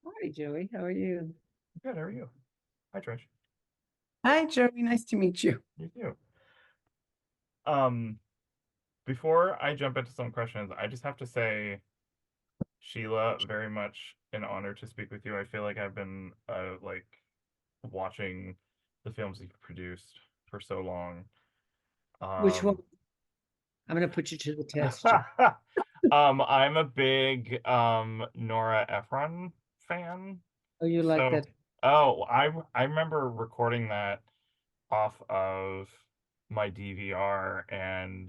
Hi, Joey. How are you? Good, how are you? Hi, Trish. Hi, Joey. Nice to meet you. You too. Um, Before I jump into some questions, I just have to say, Sheila, very much an honor to speak with you. I feel like I've been watching the films you've produced for so long. Which one? Um, I'm going to put you to the test, Joe. I'm a big Nora Ephron fan. Oh, you like So, that? I remember recording that off of my DVR, and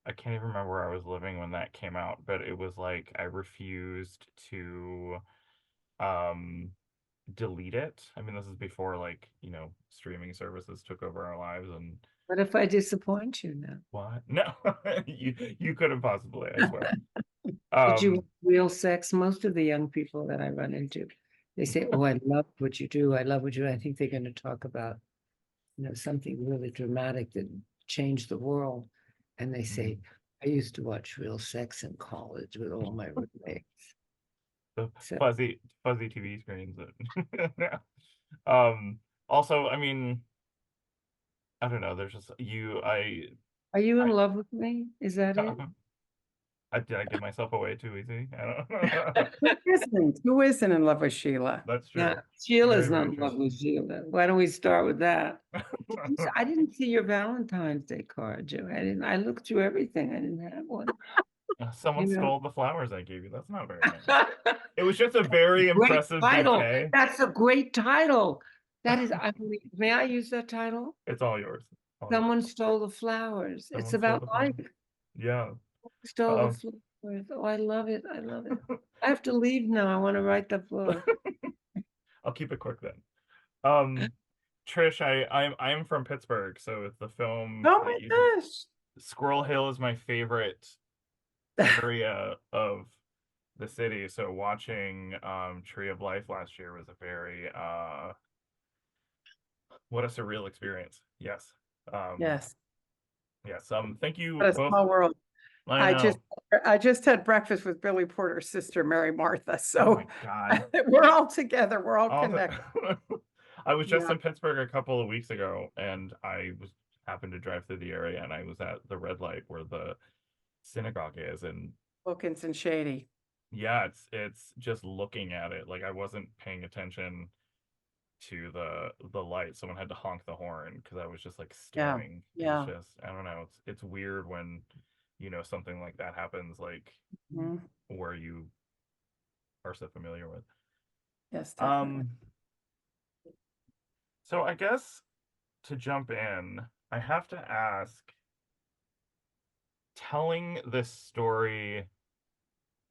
I can't even remember where I was living when that came out, but it was like I refused to um delete it. I mean, this is before streaming services took over our lives and What if I disappoint you now? what? No. You couldn't possibly, I swear. Did you Um want real sex? Most of the young people that I run into, they say, "Oh, I love what you do. I love what you do." I think they're going to talk about, something really dramatic that changed the world. And they say, mhm. "I used to watch real sex in college with all my roommates." The So, fuzzy TV screens that um also, I mean, I don't know, there's just you are you in I love with me? Is that it? did I give myself away too easy? I don't know. Who isn't in love with Sheila? That's Yeah, true. Sheila's Very, not very in true. love with Sheila. Why don't we start with that? I didn't see your Valentine's Day card, Joe. I didn't. I looked through everything. I didn't have one. Someone You know, stole the flowers I gave you. That's not very nice. It was just a very great impressive title. bouquet. That's a great title. That is, I believe. May I use that title? It's all yours. All yours. Someone stole the flowers. It's Someone stole about the life. flowers. Yeah. Stole the Um, flowers. Oh, I love it. I love it. I have to leave now. I want to write the book. I'll keep it quick then. Um, Trish, I'm from Pittsburgh, so the film Oh that my you did, gosh. Squirrel Hill is my favorite area of the city. So watching Tree of Life last year was a very what a surreal experience. Yes. Um, Yes. yes. Thank you What a both. small world. I I just know. I just had breakfast with Billy Porter's sister, Mary Martha. Oh So my God. we're all together. We're all All the connected. I was just Yeah. in Pittsburgh a couple of weeks ago, and I was happened to drive through the area, and I was at the red light where the synagogue is, and Wilkinson Shady. yeah, it's just looking at it like I wasn't paying attention to the light. Someone had to honk the horn because I was just like Yeah. staring. It was Yeah. just, I don't know, it's weird when something like that happens, like Mhm. where you are so familiar with. Yes, definitely. Um, so I guess to jump in, I have to ask, telling this story,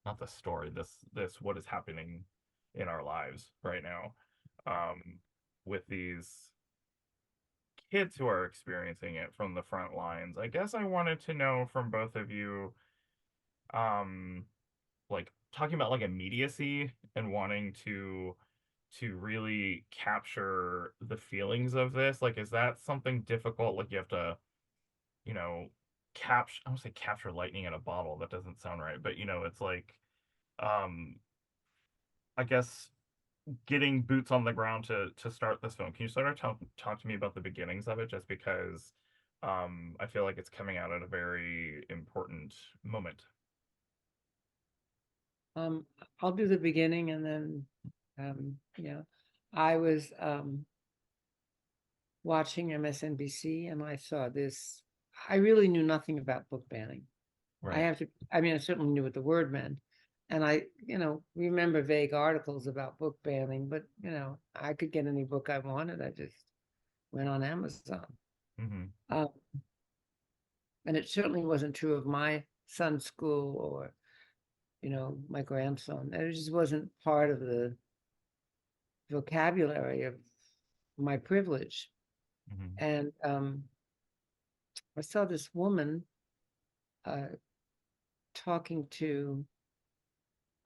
not the story, this what is happening in our lives right now, um, with these kids who are experiencing it from the front lines. I guess I wanted to know from both of you, um, like talking about like immediacy and wanting to really capture the feelings of this. Like, is that something difficult? Like you have to, you know, capture, I don't say capture lightning in a bottle. That doesn't sound right, but it's like, um, I guess getting boots on the ground to start this film. Can you sort of talk to me about the beginnings of it? Just because I feel like it's coming out at a very important moment. Um, I'll do the beginning and then, yeah, I was watching MSNBC and I saw this. I really knew nothing about book banning. I Right. have to, I mean, I certainly knew what the word meant. And I, remember vague articles about book banning, but, I could get any book I wanted. I just went on Amazon. Hmm. Um, and it certainly wasn't true of my son's school or, my grandson. It just wasn't part of the vocabulary of my privilege. Hmm. And I saw this woman uh, talking to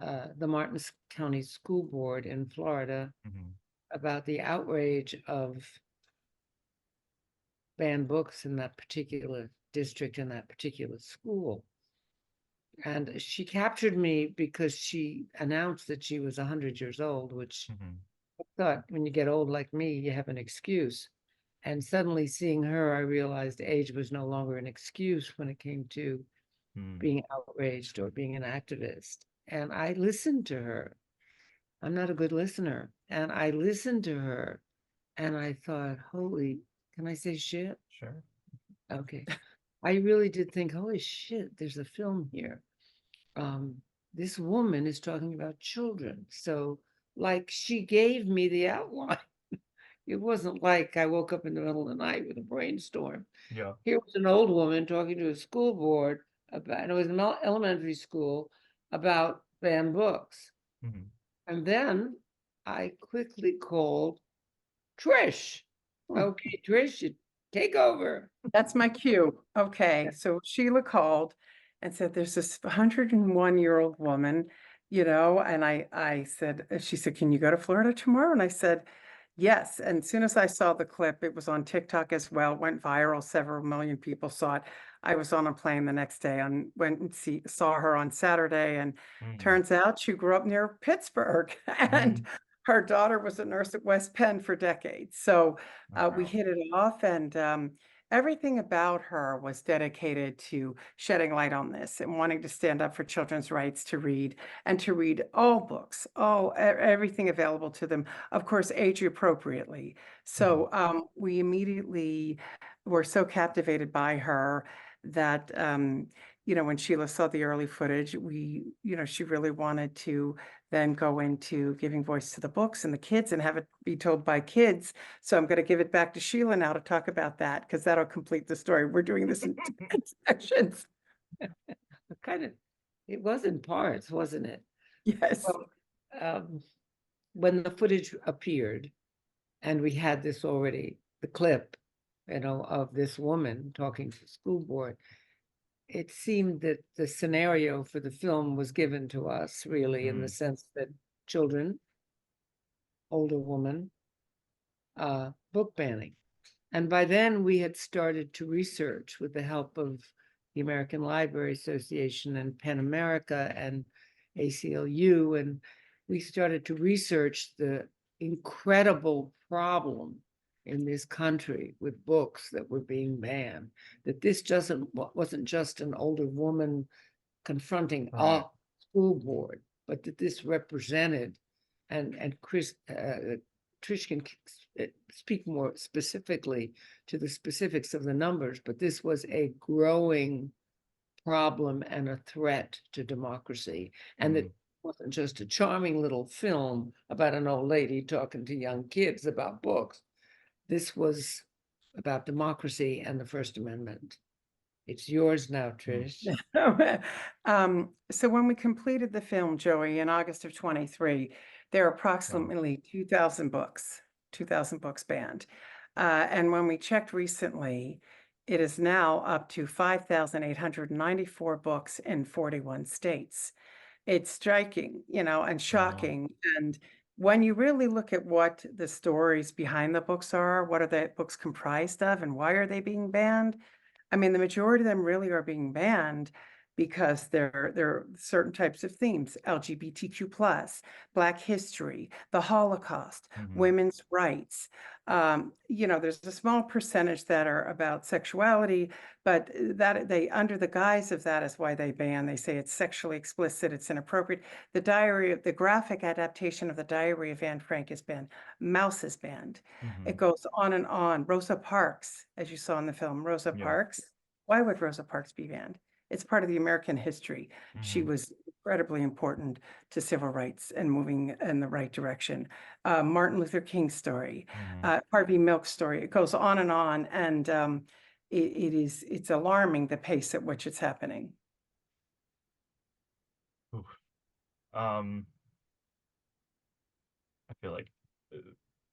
the Martin County School Board in Florida Hmm. about the outrage of banned books in that particular district in that particular school. And she captured me because she announced that she was 100 years old, which Mhm. I thought when you get old like me, you have an excuse. And suddenly seeing her, I realized age was no longer an excuse when it came to Mm. being outraged or being an activist. And I listened to her. I'm not a good listener. And I listened to her and I thought, holy, can I say shit? Sure. Okay. I really did think, holy shit, there's a film here. Um, this woman is talking about children. So, like, she gave me the outline. It wasn't like I woke up in the middle of the night with a brainstorm. Yeah. Here was an old woman talking to a school board about, and it was an elementary school, about banned books. Mhm. And then I quickly called Trish. Okay, Trish, you take over. That's my cue. Okay, Yeah. so Sheila called and said, there's this 101-year-old woman, and I said, she said, can you go to Florida tomorrow? And I said, yes. And as soon as I saw the clip, it was on TikTok as well, went viral, several million people saw it. I was on a plane the next day and went and saw her on Saturday, and Mhm. turns out she grew up near Pittsburgh and Mhm. her daughter was a nurse at West Penn for decades. So Oh, we wow. hit it off, and everything about her was dedicated to shedding light on this and wanting to stand up for children's rights to read and to read all books, everything available to them, of course, age appropriately. Mhm. So we immediately were so captivated by her that, when Sheila saw the early footage, she really wanted to then go into giving voice to the books and the kids and have it be told by kids. So I'm going to give it back to Sheila now to talk about that, because that'll complete the story. We're doing this in 10 sections. Kind of, it was in parts, wasn't it? Yes. Well, when the footage appeared, and we had this already, the clip, of this woman talking to the school board, it seemed that the scenario for the film was given to us, really, in the Mm. sense that children, older woman, book banning. And by then we had started to research with the help of the American Library Association and PEN America and ACLU. And we started to research the incredible problem in this country with books that were being banned, that this wasn't just an older woman confronting a Right. school board, but that this represented, and Trish can speak more specifically to the specifics of the numbers, but this was a growing problem and a threat to democracy. And that Mm. wasn't just a charming little film about an old lady talking to young kids about books. This was about democracy and the First Amendment. It's yours now, Mm. Trish. So when we completed the film, Joey, in August of 23, there are Wow. approximately 2,000 books banned. And when we checked recently, it is now up to 5,894 books in 41 states. It's striking, and Wow. shocking. And when you really look at what the stories behind the books are, what are the books comprised of, and why are they being banned? I mean, the majority of them really are being banned because there are certain types of themes: LGBTQ+, Black history, the Holocaust, Mhm. women's rights. There's a small percentage that are about sexuality, but that under the guise of that is why they ban. They say it's sexually explicit, it's inappropriate. The graphic adaptation of the Diary of Anne Frank is banned. Mouse is banned. It Mhm. goes on and on. Rosa Parks, as you saw in the film, Rosa Yeah. Parks. Why would Rosa Parks be banned? It's part of the American history. She Mhm. was incredibly important to civil rights and moving in the right direction. Martin Luther King's story, Mhm. Harvey Milk's story. It goes on, and it's alarming the pace at which it's happening. Oof. Um, I feel like uh,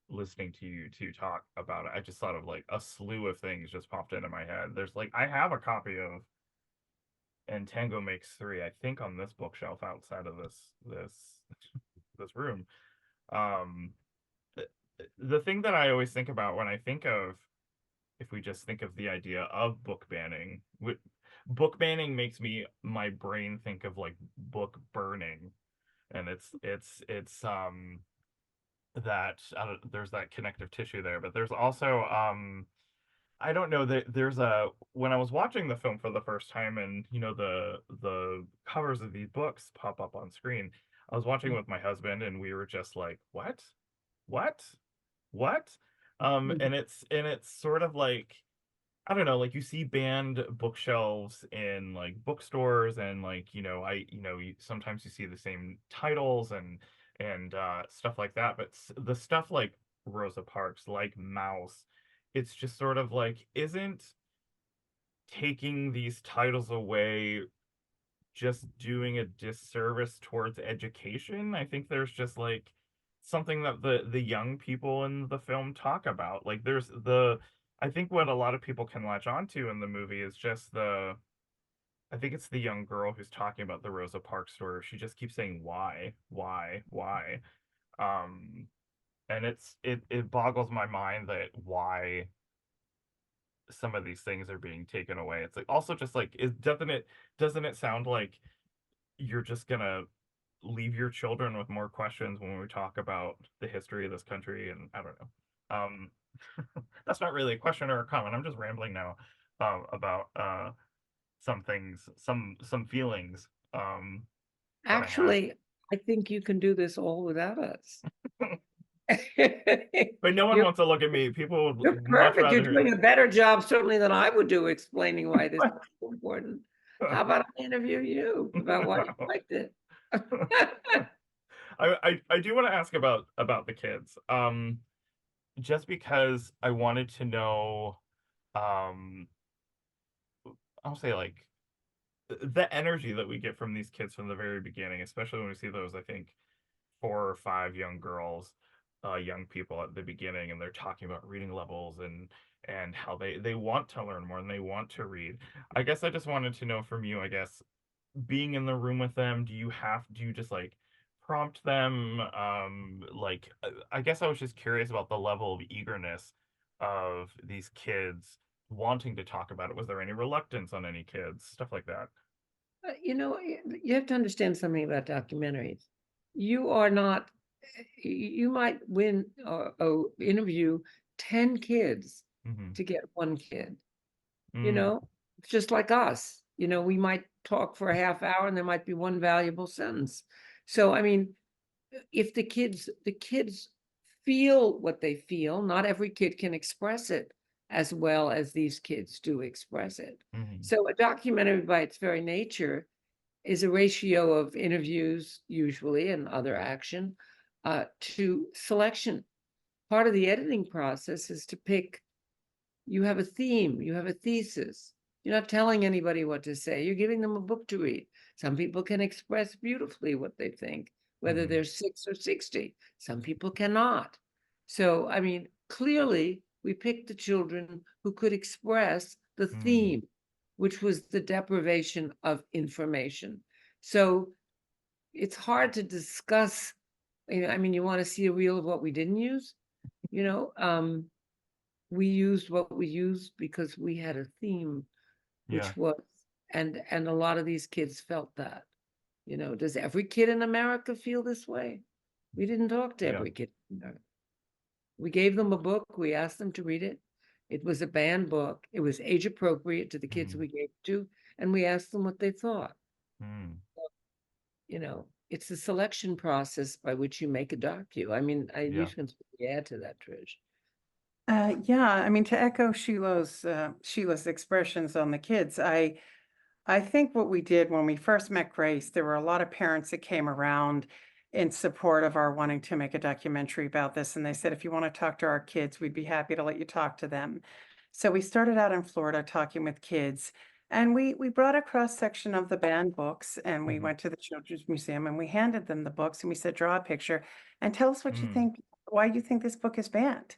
listening to you two talk about it, I just thought of like a slew of things just popped into my head. There's like I have a copy of And Tango Makes Three, I think on this bookshelf outside of this room. Um, th- the thing that I always think about when I think of if we just think of the idea of book banning, book banning makes my brain think of like book burning, and it's that there's that connective tissue there, but there's also I don't know that there's a when I was watching the film for the first time, and the covers of these books pop up on screen. I was watching with my husband, and we were just like, what, what? Mhm. And it's sort of like, I don't know, like you see banned bookshelves in like bookstores, and like sometimes you see the same titles and stuff like that, but the stuff like Rosa Parks, like Mouse, it's just sort of like isn't taking these titles away just doing a disservice towards education. I think there's just like something that the young people in the film talk about. Like there's the I think what a lot of people can latch onto in the movie is just I think it's the young girl who's talking about the Rosa Parks story. She just keeps saying why. Um and it boggles my mind that why some of these things are being taken away. It's like also just like doesn't it sound like you're just gonna leave your children with more questions when we talk about the history of this country? And I don't know. That's not really a question or a comment. I'm just rambling now about some things, some feelings that I have. Actually, I think you can do this all without us. But no one You're wants to look at me. People you're would much perfect. You're rather. doing a better job certainly than I would do explaining why this is so important. How about I interview you about why you liked it? I do want to ask about the kids. Just because I wanted to know, um, I'll say like the energy that we get from these kids from the very beginning, especially when we see those, I think, 4 or 5 young girls, young people at the beginning, and they're talking about reading levels and how they want to learn more and they want to read. I guess I just wanted to know from you, I guess, being in the room with them, do you just like prompt them? Like I guess I was just curious about the level of eagerness of these kids wanting to talk about it. Was there any reluctance on any kids? Stuff like that. You have to understand something about documentaries. You are not, you might win or interview 10 kids Mm-hmm. to get one kid. Mm, It's just like us. We might talk for a half hour and there might be one valuable sentence. So, I mean, if the kids feel what they feel, not every kid can express it as well as these kids do express it. mm-hmm. So a documentary by its very nature is a ratio of interviews usually and other action to selection. Part of the editing process is to pick, you have a theme, you have a thesis. You're not telling anybody what to say. You're giving them a book to read. Some people can express beautifully what they think, whether Mm-hmm. they're 6 or 60. Some people cannot. So, I mean, clearly, we picked the children who could express the Mm-hmm. theme, which was the deprivation of information. So it's hard to discuss. I mean, you want to see a reel of what we didn't use? You know, we used what we used because we had a theme, Yeah. which was, and a lot of these kids felt that. Does every kid in America feel this way? We didn't talk to Yeah. every kid in America. We gave them a book, we asked them to read it. It was a banned book. It was age appropriate to the kids Mm-hmm. we gave it to, and we asked them what they thought. Mm. It's a selection process by which you make a docu. I mean, you Yeah. can add to that, Trish. Yeah, I mean, to echo Sheila's expressions on the kids, I think what we did when we first met Grace, there were a lot of parents that came around in support of our wanting to make a documentary about this. And they said, if you want to talk to our kids, we'd be happy to let you talk to them. So we started out in Florida talking with kids. And we brought a cross section of the banned books, and we Mm-hmm. went to the Children's Museum and we handed them the books and we said, draw a picture and tell us what you Mm. think, why you think this book is banned.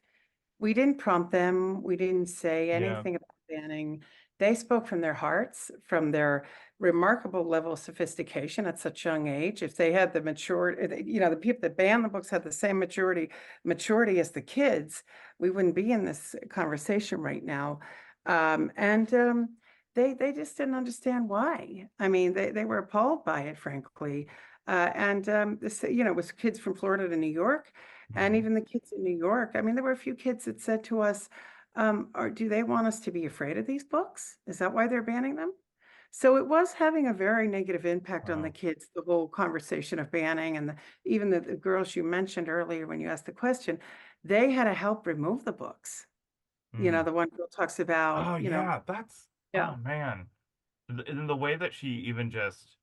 We didn't prompt them. We didn't say Yeah. anything about banning. They spoke from their hearts, from their remarkable level of sophistication at such young age. If they had the maturity, the people that banned the books had the same maturity as the kids, we wouldn't be in this conversation right now. And they just didn't understand why. I mean, they were appalled by it, frankly. This, it was kids from Florida to New York, and Mhm. even the kids in New York. I mean, there were a few kids that said to us, or do they want us to be afraid of these books? Is that why they're banning them? So it was having a very negative impact on the Wow. kids, the whole conversation of banning, and even the girls you mentioned earlier when you asked the question, they had to help remove the books. Mm. The one girl talks about, Oh yeah, that's yeah. oh man. And the way that she even just,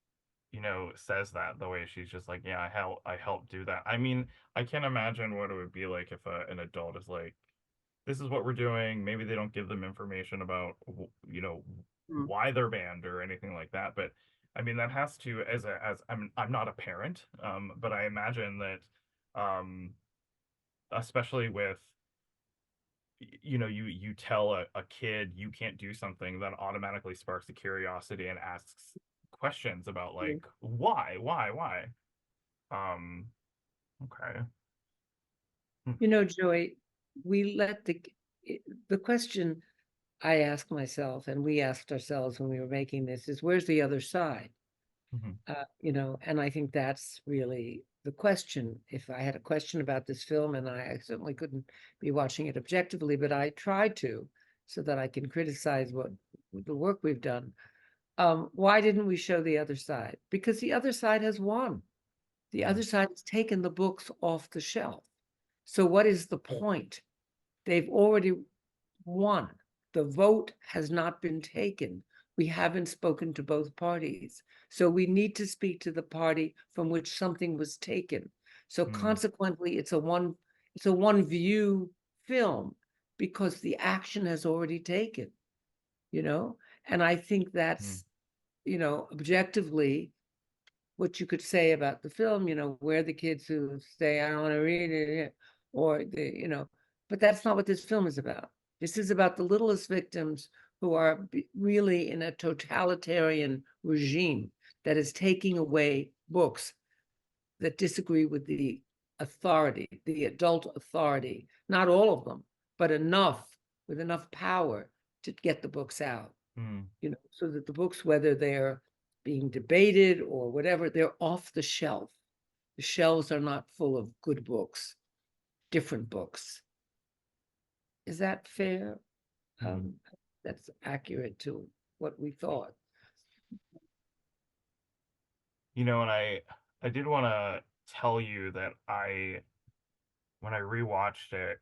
says that, the way she's just like, yeah, I helped do that. I mean, I can't imagine what it would be like if an adult is like, this is what we're doing. Maybe they don't give them information about, Mm. why they're banned or anything like that. But I mean, that has to, as I'm not a parent, but I imagine that, especially with, you tell a kid you can't do something, that automatically sparks a curiosity and asks questions about like why. Um, okay. Hmm. Joy, we let the question I ask myself and we asked ourselves when we were making this is, where's the other side? Mhm. And I think that's really the question. If I had a question about this film, and I certainly couldn't be watching it objectively, but I tried to, so that I can criticize what the work we've done. Why didn't we show the other side? Because the other side has won. The Mm. other side has taken the books off the shelf. So what is the point? They've already won. The vote has not been taken. We haven't spoken to both parties. So we need to speak to the party from which something was taken. So Mm. consequently, it's a one view film because the action has already taken, you know? And I think Mm. that's, objectively what you could say about the film, where the kids who say, I don't want to read it, or but that's not what this film is about. This is about the littlest victims who are really in a totalitarian regime that is taking away books that disagree with the authority, the adult authority, not all of them, but enough, with enough power to get the books out, Mm. so that the books, whether they're being debated or whatever, they're off the shelf. The shelves are not full of good books, different books. Is that fair? Mm. That's accurate to what we thought. And I did want to tell you that when I rewatched it,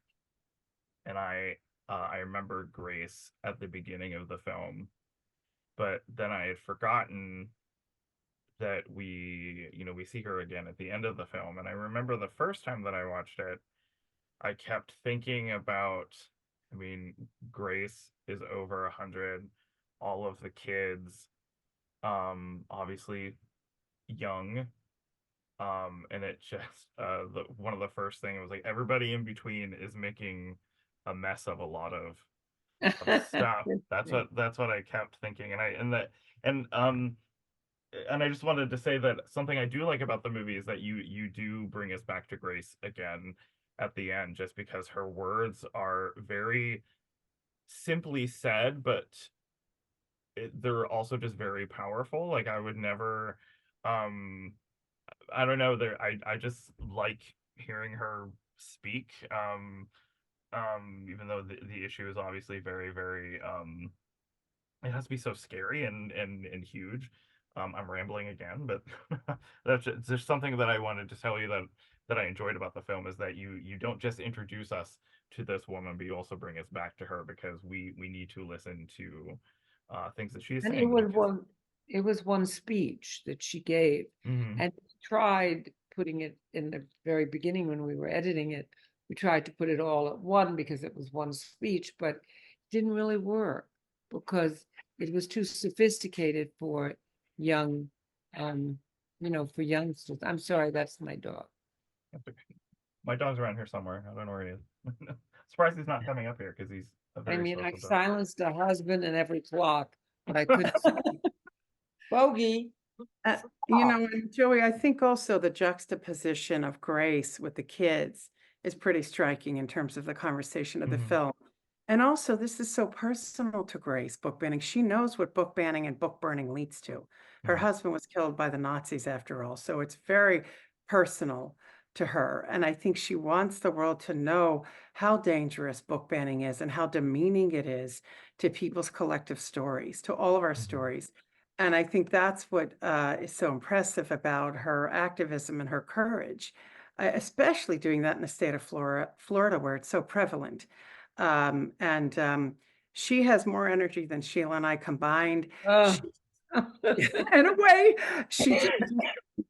and I remember Grace at the beginning of the film, but then I had forgotten that we see her again at the end of the film. And I remember the first time that I watched it, I kept thinking about, I mean, Grace is over 100, all of the kids, obviously young, and it just one of the first thing was like everybody in between is making a mess of a lot of stuff. That's what I kept thinking, and I just wanted to say that something I do like about the movie is that you do bring us back to Grace again at the end, just because her words are very simply said, but they're also just very powerful. Like I would never, um, I don't know, I just like hearing her speak. Even though the issue is obviously very, very, it has to be so scary and huge. I'm rambling again, but that's just something that I wanted to tell you that I enjoyed about the film is that you don't just introduce us to this woman, but you also bring us back to her because we need to listen to things that she's And saying because. it was one speech that she gave, Mhm. and we tried putting it in the very beginning when we were editing it. We tried to put it all at one because it was one speech, but it didn't really work because it was too sophisticated for young, for youngsters. I'm sorry, that's my dog. That's okay. My dog's around here somewhere. I don't know where he is. Surprised he's not coming up here because he's a I very mean, I social dog. silenced a husband and every clock, but I couldn't say, Bogey. Uh, and Joey, I think also the juxtaposition of Grace with the kids is pretty striking in terms of the conversation of the Mhm. film. And also, this is so personal to Grace, book banning. She knows what book banning and book burning leads to. Her Mhm. husband was killed by the Nazis after all, so it's very personal to her. And I think she wants the world to know how dangerous book banning is and how demeaning it is to people's collective stories, to all of our Mhm. stories. And I think that's what is so impressive about her activism and her courage, especially doing that in the state of Florida, where it's so prevalent. She has more energy than Sheila and I combined. Oh. In a way, she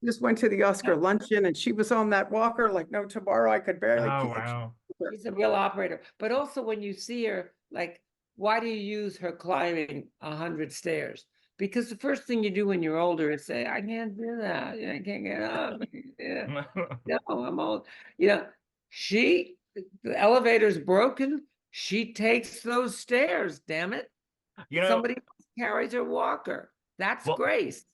just went to the Oscar luncheon and she was on that walker like no tomorrow. I could barely Oh, keep wow. She's a real operator. But also when you see her, like, why do you use her climbing 100 stairs? Because the first thing you do when you're older is say, I can't do that. I can't get up. Yeah. No, I'm old. You know, the elevator's broken. She takes those stairs, damn it. You know, Somebody carries her walker. That's well, Grace.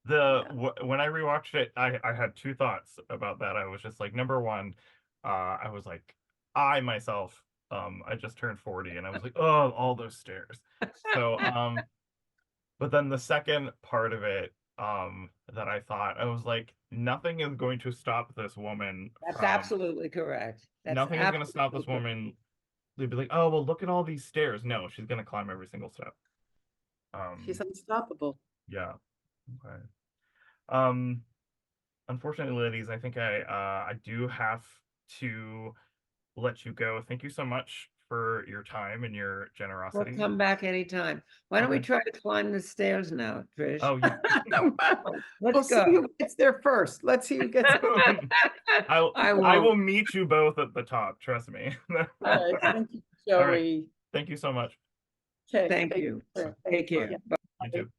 when I rewatched it, I had two thoughts about that. I was just like, number one, I was like, I myself, I just turned 40 and I was like, oh, all those stairs. So, but then the second part of it, that I thought, I was like, nothing is going to stop this woman That's from, absolutely correct. That's nothing is going to stop this absolutely correct. woman. They'd be like, oh, well, look at all these stairs. No, she's going to climb every single step. She's unstoppable. Yeah. Okay. Um, Unfortunately, ladies, I think I do have to let you go. Thank you so much for your time and your We'll generosity. come back anytime. Why don't we Okay. try to climb the stairs now, Trish? Oh, yeah. We'll Let's see go. who gets there first. Let's see who gets there. I will won't. meet you both at the top, trust me. All right. Thank you, All right. Joey. Thank you so much. Okay. Thank you. care. Take care. Yeah. You too.